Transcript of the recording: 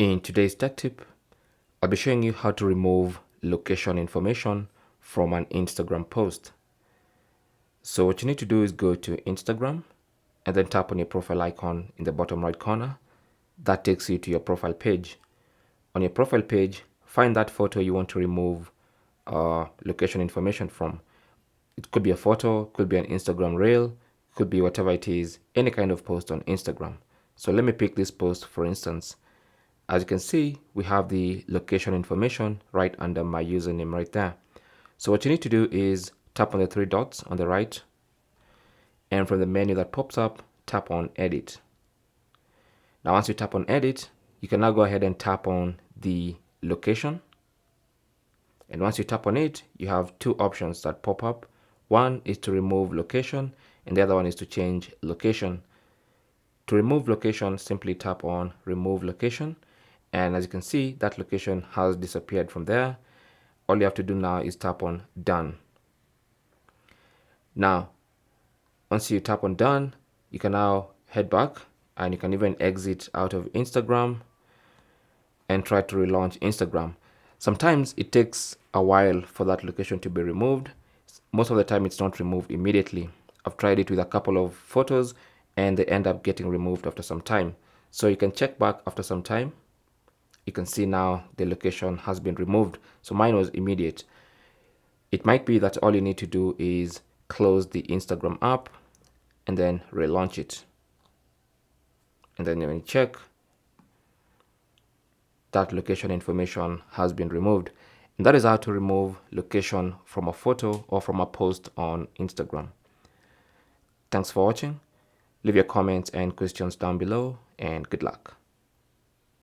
In today's tech tip, I'll be showing you how to remove location information from an Instagram post. So what you need to do is go to Instagram and then tap on your profile icon in the bottom right corner. That takes you to your profile page. On your profile page, find that photo you want to remove location information from. It could be a photo, could be an Instagram reel, could be whatever it is, any kind of post on Instagram. So let me pick this post for instance. As you can see, we have the location information right under my username right there. So what you need to do is tap on the three dots on the right, and from the menu that pops up, tap on edit. Now once you tap on edit, you can now go ahead and tap on the location. And once you tap on it, you have two options that pop up. One is to remove location, and the other one is to change location. To remove location, simply tap on remove location. And as you can see, that location has disappeared from there. All you have to do now is tap on done. Now, once you tap on done, you can now head back and you can even exit out of Instagram and try to relaunch Instagram. Sometimes it takes a while for that location to be removed. Most of the time it's not removed immediately. I've tried it with a couple of photos and they end up getting removed after some time. So you can check back after some time. You can see now the location has been removed. So mine was immediate. It might be that all you need to do is close the Instagram app and then relaunch it. And then when you check, that location information has been removed. And that is how to remove location from a photo or from a post on Instagram. Thanks for watching. Leave your comments and questions down below, and good luck.